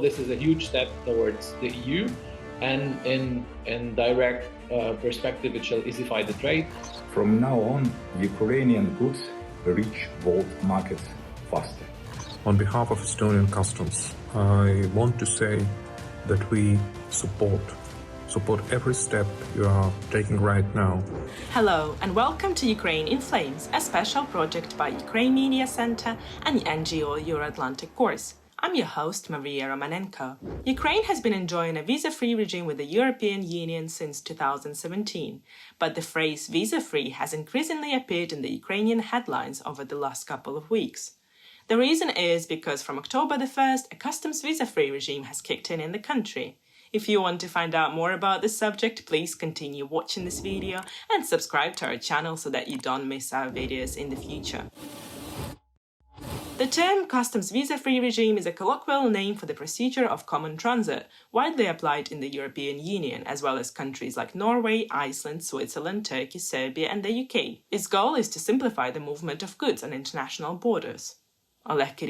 This is a huge step towards the EU, and in direct perspective, it shall easify the trade. From now on, Ukrainian goods reach world markets faster. On behalf of Estonian Customs, I want to say that we support every step you are taking right now. Hello and welcome to Ukraine in Flames, a special project by Ukraine Media Center and NGO Euro-Atlantic Course. I'm your host, Maria Romanenko. Ukraine has been enjoying a visa-free regime with the European Union since 2017, but the phrase visa-free has increasingly appeared in the Ukrainian headlines over the last couple of weeks. The reason is because from October the 1st, a customs visa-free regime has kicked in the country. If you want to find out more about this subject, please continue watching this video and subscribe to our channel so that you don't miss our videos in the future. The term customs visa-free regime is a colloquial name for the procedure of common transit, widely applied in the European Union, as well as countries like Norway, Iceland, Switzerland, Turkey, Serbia, and the UK. Its goal is to simplify the movement of goods on international borders. Oleg,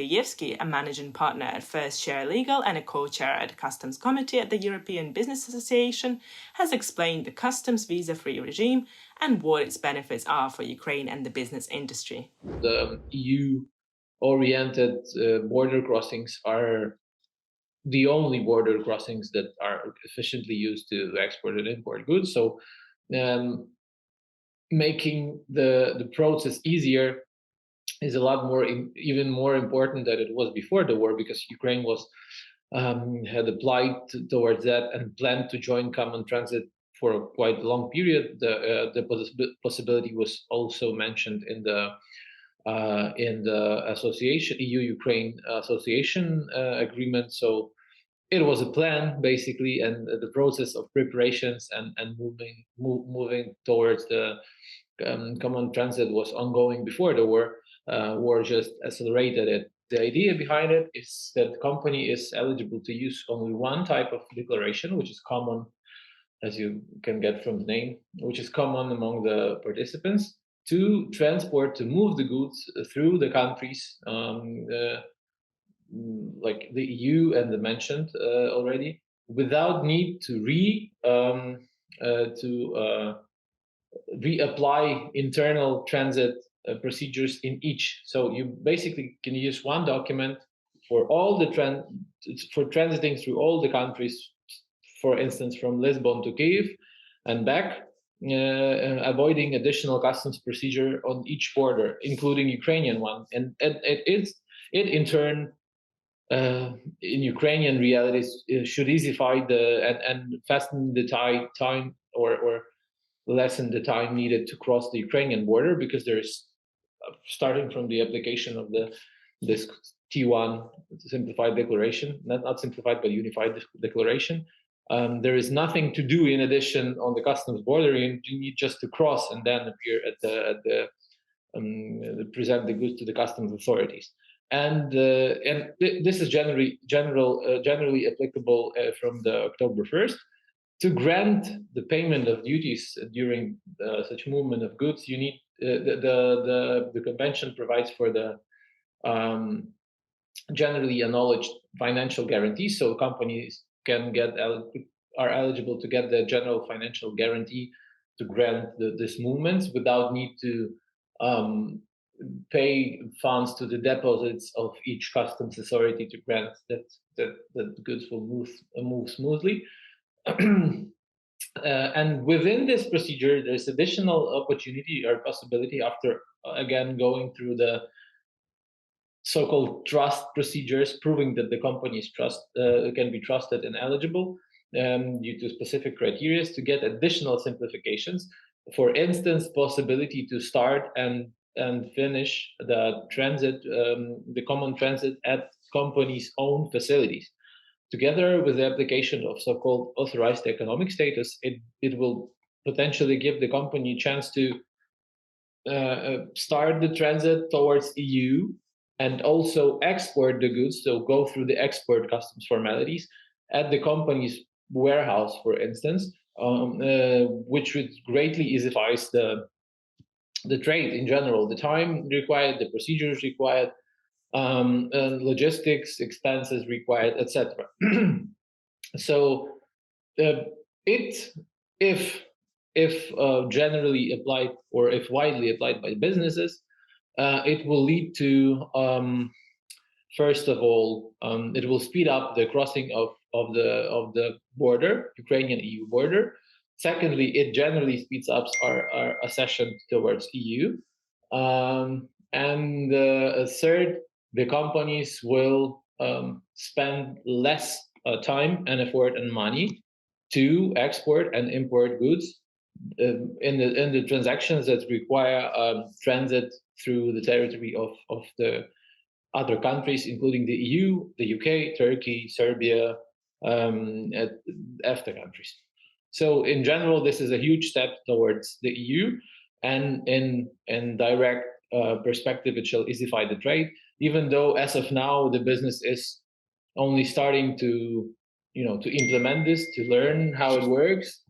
a managing partner at First Share Legal and a co-chair at the Customs Committee at the European Business Association, has explained the customs visa-free regime and what its benefits are for Ukraine and the business industry. The EU-oriented border crossings are the only border crossings that are efficiently used to export and import goods. So making the process easier is a lot more, even more important than it was before the war, because Ukraine was had applied towards that and planned to join common transit for a quite long period. The possibility was also mentioned in the association, EU-Ukraine association agreement. So it was a plan basically, and the process of preparations and moving towards the common transit was ongoing before the war. War just accelerated it. The idea behind it is that the company is eligible to use only one type of declaration, which is common, as you can get from the name, which is common among the participants, to transport, to move the goods through the countries, like the EU and the mentioned already, without need to reapply internal transit procedures in each. So you basically can use one document for all the for transiting through all the countries, for instance, from Lisbon to Kyiv and back, avoiding additional customs procedure on each border, including Ukrainian one. And it in turn, in Ukrainian realities, should easify and fasten the time or lessen the time needed to cross the Ukrainian border, because there's starting from the application of this T1 simplified declaration, not simplified but unified declaration. There is nothing to do in addition on the customs border. You need just to cross and then appear at the present the goods to the customs authorities. And this is generally applicable from the October 1st. To grant the payment of duties during such movement of goods, you need the convention provides for the generally acknowledged financial guarantees. So companies are eligible to get the general financial guarantee to grant these movements without need to pay funds to the deposits of each customs authority to grant that the goods will move smoothly. And within this procedure, there's additional opportunity or possibility, after again going through the so-called trust procedures, proving that the company is can be trusted and eligible due to specific criteria, to get additional simplifications. For instance, possibility to start and finish the transit, the common transit at companies' own facilities. Together with the application of so-called authorized economic status, it will potentially give the company a chance to start the transit towards EU and also export the goods, so go through the export customs formalities at the company's warehouse, for instance, which would greatly easifies the trade in general, the time required, the procedures required, logistics expenses required, etc. So if generally applied or if widely applied by businesses, it will lead to first of all, it will speed up the crossing of the border, Ukrainian EU border. Secondly, it generally speeds up our accession towards EU. And third, the companies will spend less time and effort and money to export and import goods in the transactions that require transit through the territory of the other countries, including the EU, the UK, Turkey, Serbia, EFTA countries. So in general, this is a huge step towards the EU, and in direct perspective, it shall easify the trade, even though as of now, the business is only starting to implement this, to learn how it works,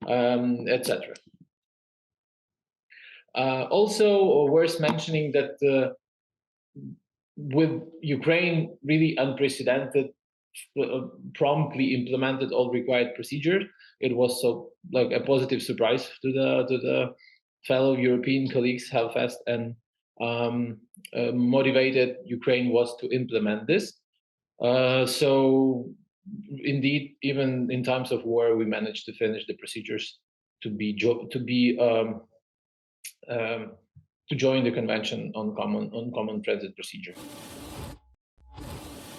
etc. Also worth mentioning that with Ukraine really unprecedented, promptly implemented all required procedures. It was so like a positive surprise to the fellow European colleagues how fast and motivated Ukraine was to implement this. So indeed, even in times of war, we managed to finish the procedures to join the Convention on Common Transit Procedure.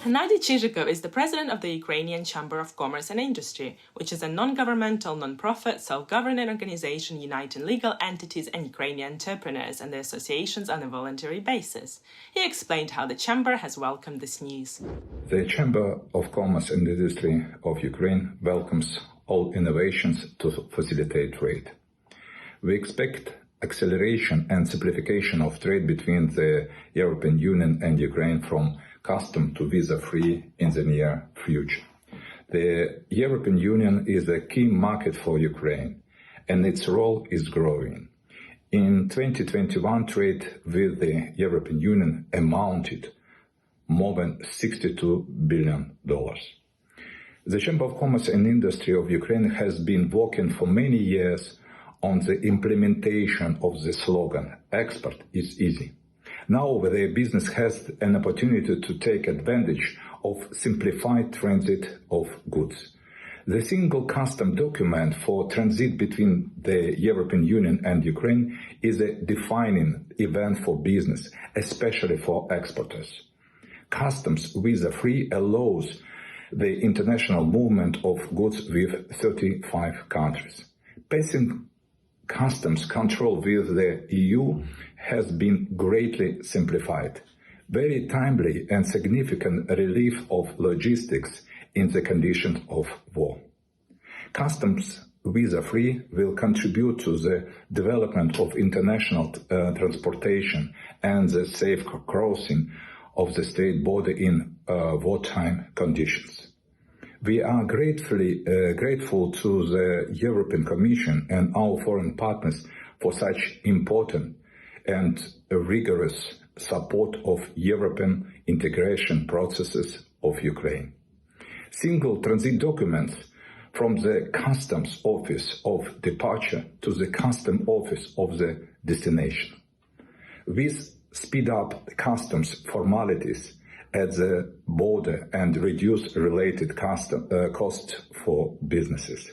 Gennadiy Chyzhykov is the president of the Ukrainian Chamber of Commerce and Industry, which is a non-governmental, non-profit, self-governing organization uniting legal entities and Ukrainian entrepreneurs and their associations on a voluntary basis. He explained how the chamber has welcomed this news. The Chamber of Commerce and Industry of Ukraine welcomes all innovations to facilitate trade. We expect acceleration and simplification of trade between the European Union and Ukraine from custom to visa-free in the near future. The European Union is a key market for Ukraine, and its role is growing. In 2021, trade with the European Union amounted more than $62 billion. The Chamber of Commerce and Industry of Ukraine has been working for many years on the implementation of the slogan, "Export is easy." Now the business has an opportunity to take advantage of simplified transit of goods. The single custom document for transit between the European Union and Ukraine is a defining event for business, especially for exporters. Customs visa-free allows the international movement of goods with 35 countries. Passing customs control with the EU has been greatly simplified. Very timely and significant relief of logistics in the conditions of war. Customs visa-free will contribute to the development of international transportation and the safe crossing of the state border in wartime conditions. We are grateful to the European Commission and our foreign partners for such important and rigorous support of European integration processes of Ukraine. Single transit documents from the customs office of departure to the customs office of the destination. This speed up customs formalities at the border and reduce related costs for businesses.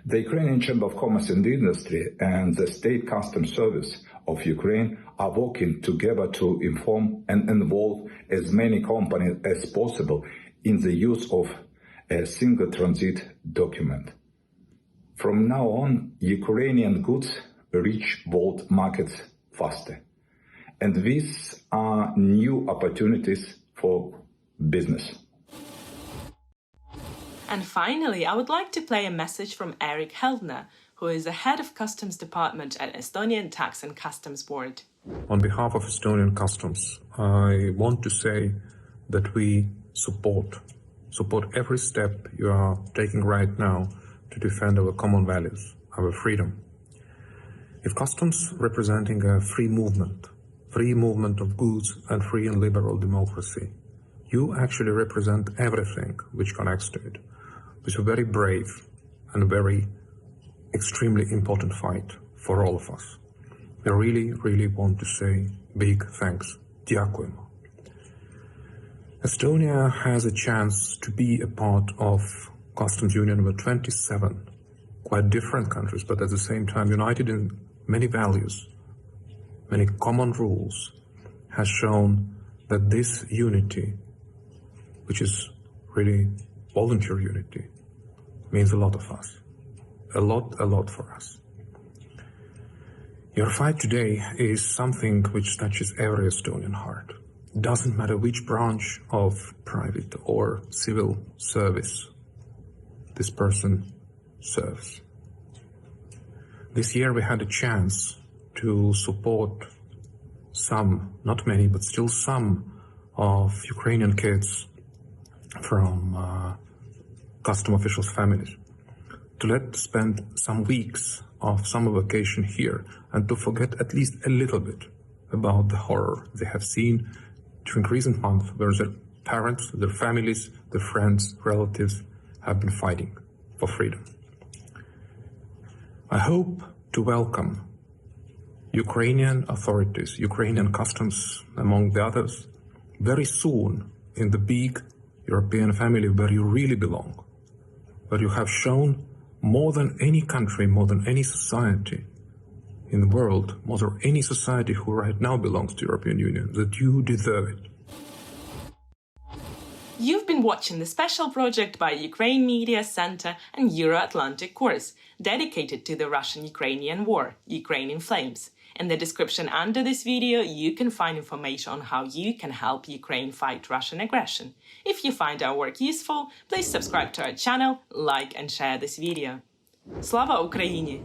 The Ukrainian Chamber of Commerce and Industry and the State Customs Service of Ukraine are working together to inform and involve as many companies as possible in the use of a single transit document. From now on, Ukrainian goods reach world markets faster. And these are new opportunities for business. And finally, I would like to play a message from Eerik Heldna, who is the head of Customs Department at Estonian Tax and Customs Board. On behalf of Estonian Customs, I want to say that we support every step you are taking right now to defend our common values, our freedom. If customs representing a free movement free movement of goods and free and liberal democracy. You actually represent everything which connects to it. It's a very brave and very extremely important fight for all of us. I really, really want to say big thanks. Дякуємо. Estonia has a chance to be a part of customs union with 27 quite different countries, but at the same time united in many values, many common rules, has shown that this unity, which is really voluntary unity, means a lot of us. A lot for us. Your fight today is something which touches every Estonian heart. It doesn't matter which branch of private or civil service this person serves. This year we had a chance to support some, not many, but still some of Ukrainian kids from custom officials' families, to let spend some weeks of summer vacation here and to forget at least a little bit about the horror they have seen during recent months, where their parents, their families, their friends, relatives have been fighting for freedom. I hope to welcome Ukrainian authorities, Ukrainian customs, among the others, very soon in the big European family where you really belong, where you have shown more than any country, more than any society in the world, more than any society who right now belongs to the European Union, that you deserve it. You've been watching the special project by Ukraine Media Center and Euro-Atlantic course dedicated to the Russian-Ukrainian war, Ukraine in Flames. In the description under this video, you can find information on how you can help Ukraine fight Russian aggression. If you find our work useful, please subscribe to our channel, like and share this video. Slava Ukraini!